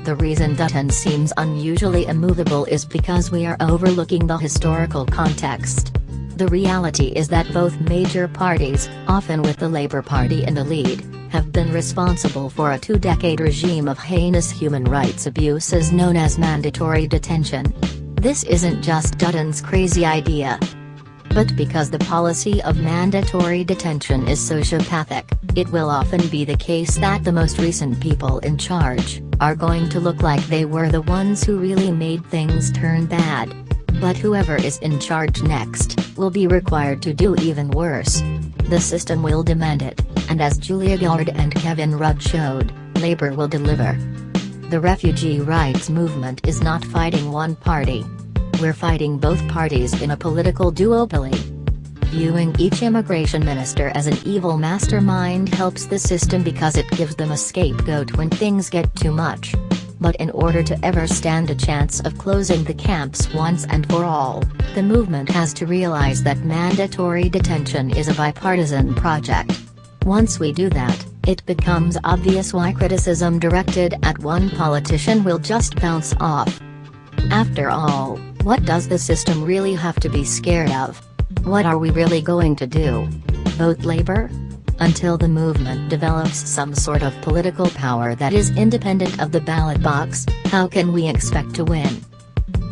The reason Dutton seems unusually immovable is because we are overlooking the historical context. The reality is that both major parties, often with the Labour Party in the lead, have been responsible for a 2-decade regime of heinous human rights abuses known as mandatory detention. This isn't just Dutton's crazy idea. But because the policy of mandatory detention is sociopathic, it will often be the case that the most recent people in charge are going to look like they were the ones who really made things turn bad. But whoever is in charge next will be required to do even worse. The system will demand it, and as Julia Gillard and Kevin Rudd showed, Labour will deliver. The refugee rights movement is not fighting one party. We're fighting both parties in a political duopoly. Viewing each immigration minister as an evil mastermind helps the system because it gives them a scapegoat when things get too much. But in order to ever stand a chance of closing the camps once and for all, the movement has to realize that mandatory detention is a bipartisan project. Once we do that, it becomes obvious why criticism directed at one politician will just bounce off. After all, what does the system really have to be scared of? What are we really going to do? Vote Labour? Until the movement develops some sort of political power that is independent of the ballot box, how can we expect to win?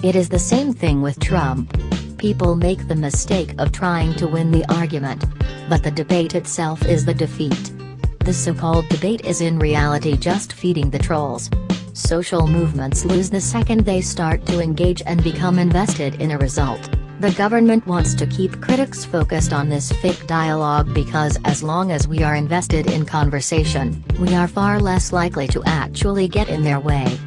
It is the same thing with Trump. People make the mistake of trying to win the argument. But the debate itself is the defeat. The so-called debate is in reality just feeding the trolls. Social movements lose the second they start to engage and become invested in a result. The government wants to keep critics focused on this fake dialogue because as long as we are invested in conversation, we are far less likely to actually get in their way.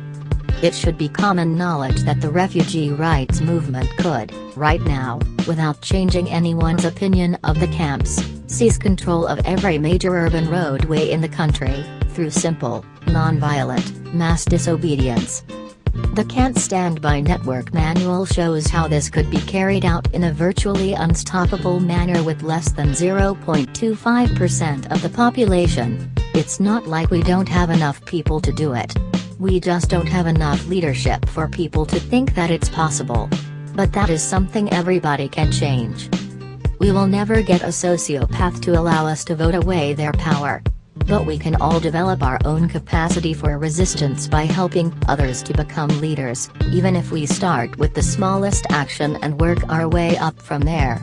It should be common knowledge that the refugee rights movement could, right now, without changing anyone's opinion of the camps, seize control of every major urban roadway in the country, through simple, non-violent, mass disobedience. The CantStandBy network manual shows how this could be carried out in a virtually unstoppable manner with less than 0.25% of the population. It's not like we don't have enough people to do it. We just don't have enough leadership for people to think that it's possible. But that is something everybody can change. We will never get a sociopath to allow us to vote away their power. But we can all develop our own capacity for resistance by helping others to become leaders, even if we start with the smallest action and work our way up from there.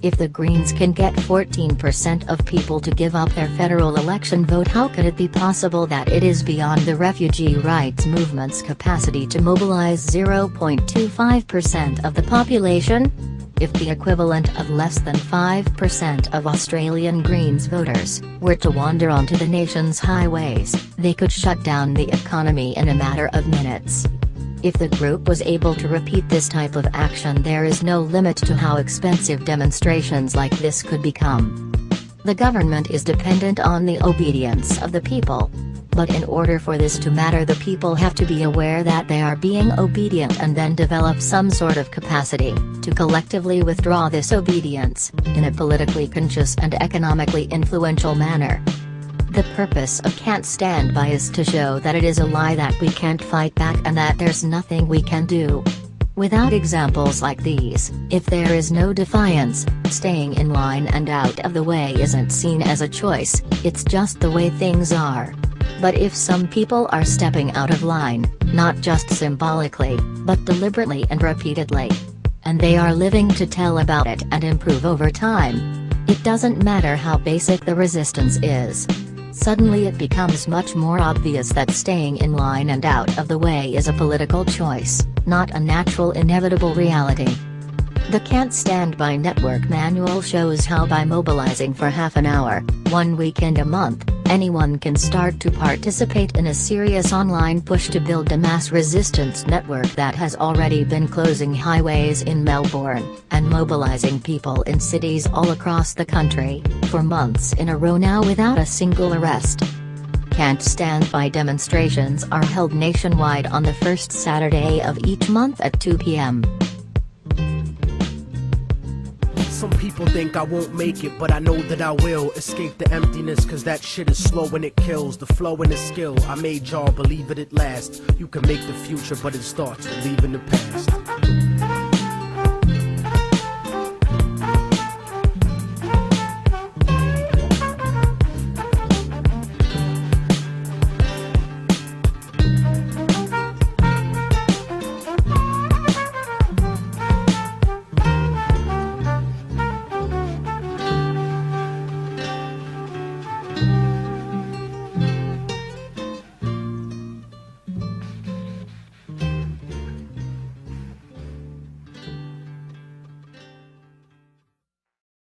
If the Greens can get 14% of people to give up their federal election vote, how could it be possible that it is beyond the refugee rights movement's capacity to mobilize 0.25% of the population? If the equivalent of less than 5% of Australian Greens voters were to wander onto the nation's highways, they could shut down the economy in a matter of minutes. If the group was able to repeat this type of action, there is no limit to how expensive demonstrations like this could become. The government is dependent on the obedience of the people. But in order for this to matter, the people have to be aware that they are being obedient and then develop some sort of capacity to collectively withdraw this obedience, in a politically conscious and economically influential manner. The purpose of CantStandBy is to show that it is a lie that we can't fight back and that there's nothing we can do. Without examples like these, if there is no defiance, staying in line and out of the way isn't seen as a choice, it's just the way things are. But if some people are stepping out of line, not just symbolically, but deliberately and repeatedly, and they are living to tell about it and improve over time, it doesn't matter how basic the resistance is. Suddenly it becomes much more obvious that staying in line and out of the way is a political choice, not a natural inevitable reality. The CantStandBy network manual shows how by mobilizing for half an hour, 1 weekend a month, anyone can start to participate in a serious online push to build a mass resistance network that has already been closing highways in Melbourne, and mobilizing people in cities all across the country, for months in a row now without a single arrest. CantStandBy demonstrations are held nationwide on the first Saturday of each month at 2 p.m. Some people think I won't make it, but I know that I will. Escape the emptiness, cause that shit is slow and it kills. The flow and the skill, I made y'all believe it at last. You can make the future, but it starts with leaving the past.